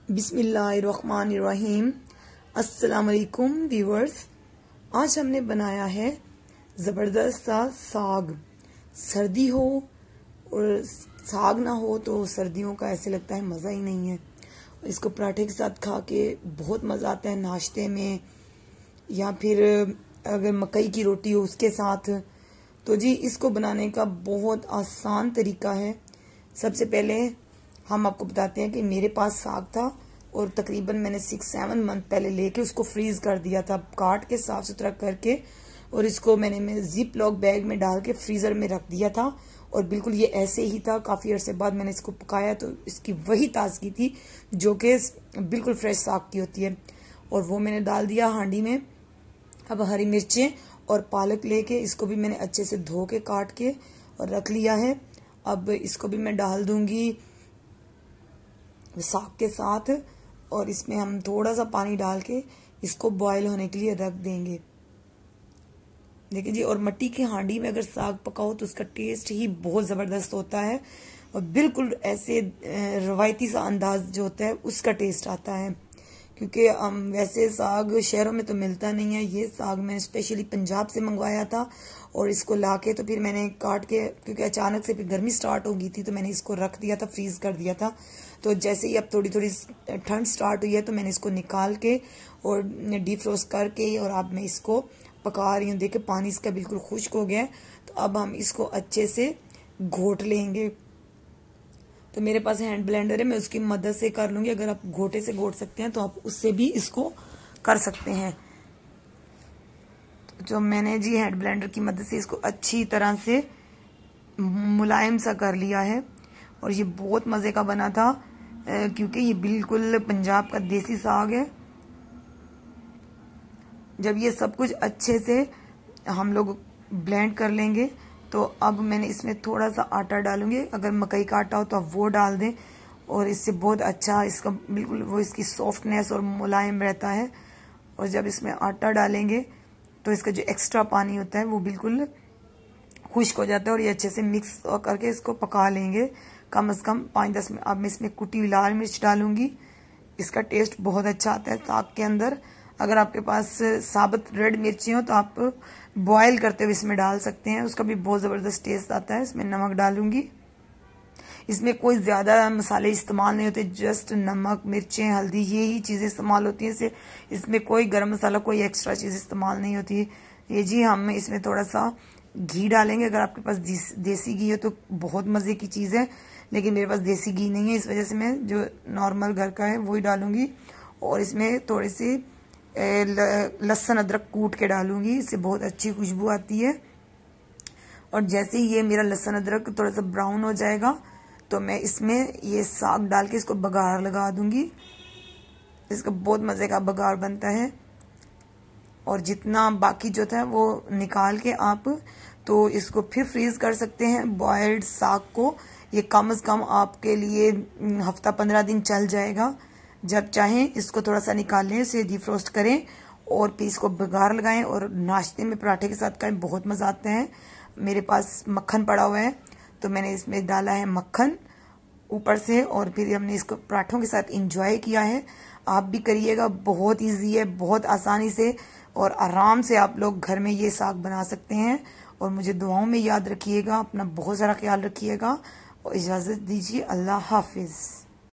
बिस्मिल्लाहिर्रहमानिर्रहीम। अस्सलाम वालेकुम व्यूअर्स। आज हमने बनाया है ज़बरदस्त सा साग। सर्दी हो और साग ना हो तो सर्दियों का ऐसे लगता है मज़ा ही नहीं है। इसको पराठे के साथ खा के बहुत मज़ा आता है, नाश्ते में, या फिर अगर मकई की रोटी हो उसके साथ। तो जी इसको बनाने का बहुत आसान तरीका है। सबसे पहले हम आपको बताते हैं कि मेरे पास साग था और तकरीबन मैंने 6-7 मंथ पहले लेके उसको फ्रीज कर दिया था, काट के साफ सुथरा करके, और इसको मैंने जिप लॉक बैग में डाल के फ्रीजर में रख दिया था। और बिल्कुल ये ऐसे ही था। काफ़ी अरसे बाद मैंने इसको पकाया तो इसकी वही ताजगी थी जो कि बिल्कुल फ्रेश साग की होती है। और वो मैंने डाल दिया हांडी में। अब हरी मिर्चें और पालक लेके इसको भी मैंने अच्छे से धो के काट के और रख लिया है। अब इसको भी मैं डाल दूंगी साग के साथ, और इसमें हम थोड़ा सा पानी डाल के इसको बॉईल होने के लिए रख देंगे। देखिए जी, और मिट्टी की हांडी में अगर साग पकाओ तो उसका टेस्ट ही बहुत ज़बरदस्त होता है, और बिल्कुल ऐसे रवायती सा अंदाज जो होता है उसका टेस्ट आता है। क्योंकि वैसे साग शहरों में तो मिलता नहीं है। ये साग मैंने स्पेशली पंजाब से मंगवाया था, और इसको लाके तो फिर मैंने काट के, क्योंकि अचानक से फिर गर्मी स्टार्ट हो गई थी तो मैंने इसको रख दिया था, फ्रीज कर दिया था। तो जैसे ही अब थोड़ी थोड़ी ठंड स्टार्ट हुई है तो मैंने इसको निकाल के और डीफ्रोस्ट करके, और अब मैं इसको पका रही हूँ। देखिए पानी इसका बिल्कुल खुश्क हो गया है। तो अब हम इसको अच्छे से घोट लेंगे। तो मेरे पास हैंड ब्लेंडर है, मैं उसकी मदद से कर लूंगी। अगर आप घोटे से घोट सकते हैं तो आप उससे भी इसको कर सकते हैं। तो जो मैंने जी हैंड ब्लेंडर की मदद से इसको अच्छी तरह से मुलायम सा कर लिया है। और ये बहुत मज़े का बना था, क्योंकि ये बिल्कुल पंजाब का देसी साग है। जब ये सब कुछ अच्छे से हम लोग ब्लेंड कर लेंगे तो अब मैंने इसमें थोड़ा सा आटा डालूंगी। अगर मकई का आटा हो तो आप वो डाल दें, और इससे बहुत अच्छा इसका बिल्कुल वो इसकी सॉफ्टनेस और मुलायम रहता है। और जब इसमें आटा डालेंगे तो इसका जो एक्स्ट्रा पानी होता है वो बिल्कुल खुश्क हो जाता है, और ये अच्छे से मिक्स करके इसको पका लेंगे कम से कम 5-10 मिनट। अब मैं इसमें कुटी हुई लाल मिर्च डालूंगी। इसका टेस्ट बहुत अच्छा आता है साग के अंदर। अगर आपके पास साबुत रेड मिर्ची हो तो आप बॉयल करते हुए इसमें डाल सकते हैं, उसका भी बहुत ज़बरदस्त टेस्ट आता है। इसमें नमक डालूंगी। इसमें कोई ज़्यादा मसाले इस्तेमाल नहीं होते, जस्ट नमक, मिर्चें, हल्दी, यही चीज़ें इस्तेमाल होती हैं। इसमें कोई गरम मसाला, कोई एक्स्ट्रा चीज़ इस्तेमाल नहीं होती है। ये जी हम इसमें थोड़ा सा घी डालेंगे। अगर आपके पास देसी घी है तो बहुत मज़े की चीज़ है, लेकिन मेरे पास देसी घी नहीं है, इस वजह से मैं जो नॉर्मल घर का है वही डालूंगी। और इसमें थोड़ी सी लहसुन अदरक कूट के डालूंगी, इससे बहुत अच्छी खुशबू आती है। और जैसे ही ये मेरा लहसुन अदरक थोड़ा सा ब्राउन हो जाएगा तो मैं इसमें ये साग डाल के इसको बघार लगा दूंगी। इसका बहुत मज़े का बघार बनता है। और जितना बाकी जो था वो निकाल के आप तो इसको फिर फ्रीज कर सकते हैं। बॉयल्ड साग को ये कम से कम आपके लिए हफ्ता 15 दिन चल जाएगा। जब चाहें इसको थोड़ा सा निकाल लें, इसे डिफ्रोस्ट करें और फिर इसको बघार लगाएं और नाश्ते में पराठे के साथ खाएं, बहुत मज़ा आता है। मेरे पास मक्खन पड़ा हुआ है तो मैंने इसमें डाला है मक्खन ऊपर से, और फिर हमने इसको पराठों के साथ इंजॉय किया है। आप भी करिएगा, बहुत इजी है, बहुत आसानी से और आराम से आप लोग घर में ये साग बना सकते हैं। और मुझे दुआओं में याद रखिएगा, अपना बहुत सारा ख्याल रखिएगा, और इजाज़त दीजिए। अल्लाह हाफिज़।